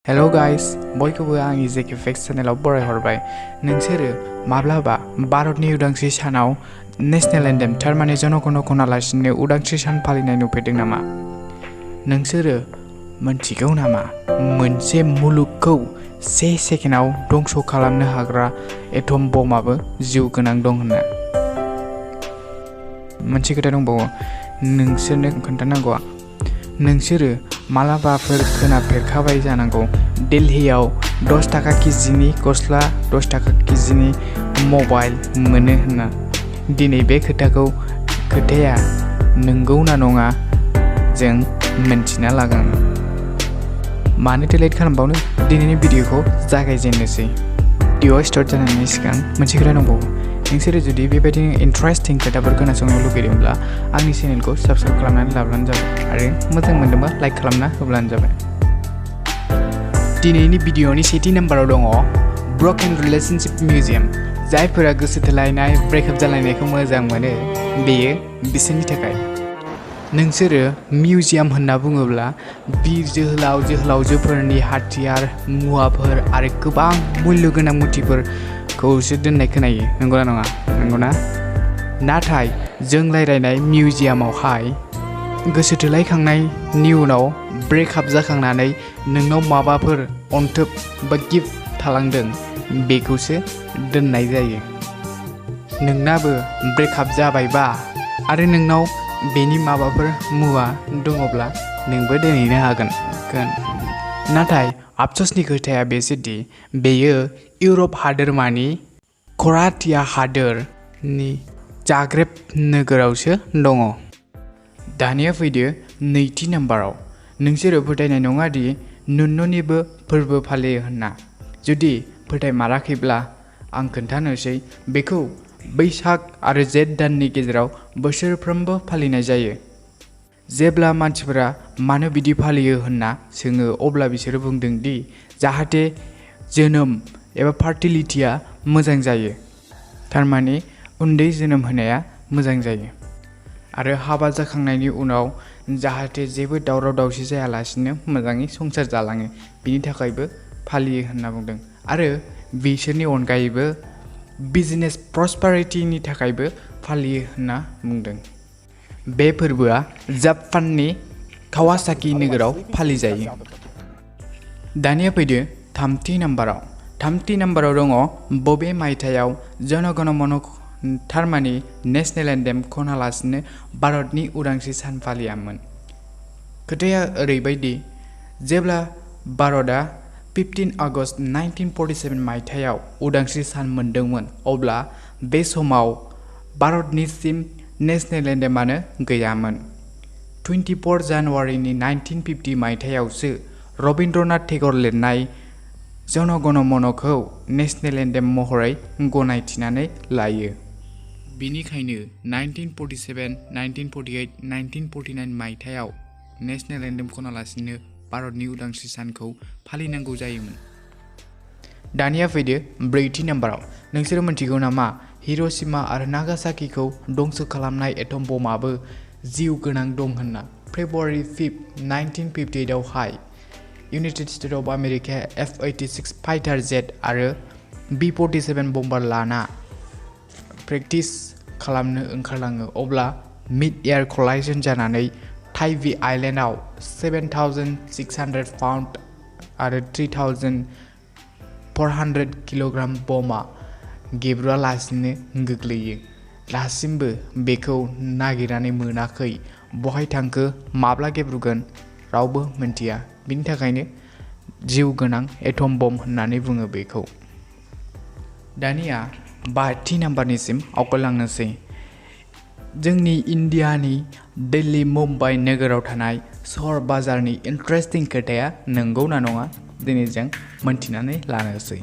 Hello guys बयखौबो आंनि जेके fakes चेनेलाव बरायहरबाय। नोंसोरो माब्लाबा भारतनि उदांस्रि सानाव नेशनेल एन्थेम थारमाने जन गण खनालासिनो उदांस्रि सान फालिनाय नुफेरदों नामा? नोंसोरो मोनथिगौ नामा मोनसे मुलुगखौ 1 सेकेन्डआव दंस खालामनो हाग्रा एटम बमाबो जिउ गोनां दं होनना? मोनसे खोथा दंबावो नोंसोरनो खोन्थानांगौआ। नोंसोरो मालाबाफोर खोनाफेरखाबाय जानांगौ दिल्लीयाव 10 थाखा केजिनि गस्ला 10 थाखा केजिनि मबाइल मोनो होनना। दिनै बे खोथाया नंगौ ना नङा जों मिन्थिना लागोन। मानोथो लेट खालामबावनो दिनैनि भिडिअखौ जागायजेननोसै। भिडिअआ स्टार्ट जानायनि सिगां मोनसे खोथा दंबावो। नोंसोरो जुदि बेबायदिनो इन्टारेस्टिं खोथाफोर खोनासंनो लुगैदोंब्ला आंनि चेनेलखौ साबस्क्राइब खालामनानै लाब्लानो जाबाय आरो मोजां मोनदोंबा लाइक खालामना होब्लानो जाबाय। दिनैनि भिडिअनि सेथि नाम्बाराव दङ ब्रकेन रिलेशनशिप मिउजियाम। जायफोरा गोसो थोलायनाय ब्रेकआप जालायनायखौ मोजां मोनो बेयो बिसोरनि थाखाय। नोंसोरो मिउजियाम होनना बुङोब्ला बिर जोहोलावजोफोरनि हाथियार मुवाफोर आरो गोबां मुल्य गोनां मुर्तिफोरखौसो दोननाय खोनायो, नंगौना नङा? नंगौना? नाथाय जों रायज्लायनाय मिउजियामावहाय गोसो थोलायखांनायनि उनाव ब्रेकआप जाखांनानै नोंनाव माबाफोर अनथोब बा गिफ्ट थालांदों बेखौसो दोननाय जायो। नोंनाबो ब्रेकआप जाबायबा आरो नोंनाव बेनि माबाफोर मुवा दङब्ला नोंबो दोनहैनो हागोन। नाथाय आफसोसनि खोथाया बेसोदि बेयो इउरप हादोरमानि क्र'एशिया हादोरनि जाग्रेब नोगोरावसो दङ। दानिया फैदो नैथि नाम्बाराव। नोंसोरो फोथायनाय नङा दि नुन्ननिबो फोरबो फालियो होनना। जुदि फोथायमाराखैब्ला आं खोन्थानोसै। बेखौ बैसाग आरो जेठ दाननि गेजेराव बोसोरफ्रोमबो फालिनाय जायो। जेब्ला मानसिफोरा मानो बिदि फालियो होनना सोङो अब्ला बिसोरो बुंदों दि जाहाथे जोनोम एबा फार्टिलिटिया मोजां जायो, थारमाने उन्दै जोनोम होनाया मोजां जायो आरो हाबा जाखांनायनि उनाव जाहाथे जेबो दावराव दावसि जायालासिनो मोजाङै संसार जालाङो बिनि थाखायबो फालियो होनना बुंदों। आरो बिसोरनि अनगायैबो बिजनेस प्रस्पारिटिनि थाखायबो फालियो होनना बुंदों। बे फोरबोआ जापाननि कावासाकि नोगोराव फालिजायो। दानिया फैदो थामथि नाम्बाराव। थामथि नाम्बाराव दङ बबे मायथाइयाव जन गण मन थारमाने नेशनेल एन्थेम खनालासिनो भारतनि उदांस्रि सान फालियामोन। खोथाया ओरैबायदि जेब्ला भारतआ 15 आगस्ट 1947 मायथाइयाव उदांस्रि सान मोनदोंमोन अब्ला बे समाव भारतनिसिम नेशनेल एन्थेमानो गैयामोन। 24 जानुवारिनि 1950 मायथाइयावसो रबीन्द्रनाथ टेगर लिरनाय जन गण मनखौ नेशनेल एन्थेम महरै गनायथिनानै लायो। बिनिखायनो 1947, 1948, 1949 मायथाइयाव नेशनेल एन्थेम खनालासिनो भारतनि उदांस्रि सानखौ फालिनांगौ जायोमोन। दानिया फैदो ब्रैथि नाम्बाराव। नोंसोरो मिन्थिगौ नामा हिर'शिमा आरो नागासाकिखौ दंस खालामनाय एटम बमाबो जिउ गोनां दं होनना? फेब्रुवारि 5, 1958 आवहाय इउनाइटेड स्टेट्स अफ आमेरिकाया F-86 फाइटार जेट आरो B-47 बम्बार लाना प्रेक्टिस खालामनो ओंखारलाङो अब्ला मिड एयार कलाइजन जानानै टाइवी आइलेन्डआव 7,600 पाउन्ड आरो 3,400 किल'ग्राम बमा गेब्रुआलासिनो गोग्लैयो। दासिमबो बेखौ नागिरनानै मोनाखै। बहाय थांखो, माब्ला गेब्रुगोन रावबो मिन्थिया। बिनि थाखायनो जिउ गोनां एटम बम होननानै बुङो बेखौ। दानिया बाथि नाम्बारनिसिम आवगायलांनोसै। जोंनि इण्डियानि दिल्ली मुम्बाइ नोगोराव थानाय सहर बाजारनि इन्टारेस्टिं खोथाया नंगौ ना नङा दिनै जों मोन्थिनानै लानोसै।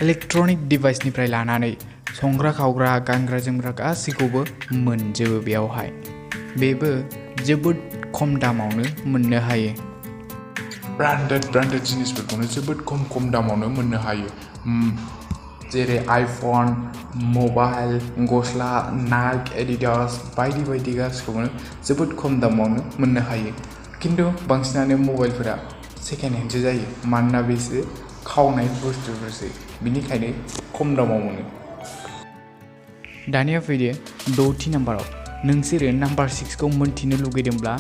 इलेक्ट्रनिक डिभाइसनिफ्राय लानानै संग्रा खावग्रा गानग्रा जोमग्रा गासैखौबो मोनजोबो बेयावहाय। बेबो जोबोद खम दामावनो मोननो हायो। ब्रान्डेड जिनिसफोरखौनो जोबोद खम दामावनो मोननो हायो। जेरै आइफन, मबाइल, गस्ला, नाइक, एडिडास बायदि गासिखौबो जोबोद खम दामावनो मोननो हायो। खिन्थु बांसिनानो मबाइलफोरा सेकेन्ड हेन्डसो जायो मानोना बेसो खावनाय बुस्थुफोरसो बिनिखायनो खम दामाव मोनो। दानिया फैदो 6थि नाम्बाराव नोंसोरो नाम्बार 6खौ मोन्थिनो लुगैदोंब्ला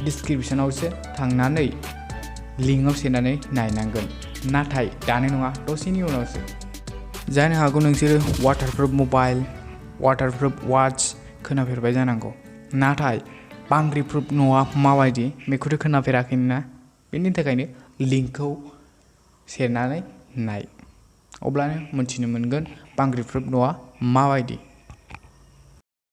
डिसक्रिपसनावसो थांनानै लिंकआव सेरनानै नायनांगोन नाथाय दानो नङा दसेनि उनावसो। जानो हागौ नोंसोरो वाटारप्रुफ मबाइल वाटारप्रुफ वाच खोनाफेरबाय जानांगौ नाथाय बांग्रिप्रुफ न'आ माबायदि बेखौथ' खोनाफेराखैना बेनि थाखायनो लिंकखौ सेरनानै नाय अब्लानो मोन्थिनो मोनगोन बांग्रिप्रुफ न'आ माबायदि।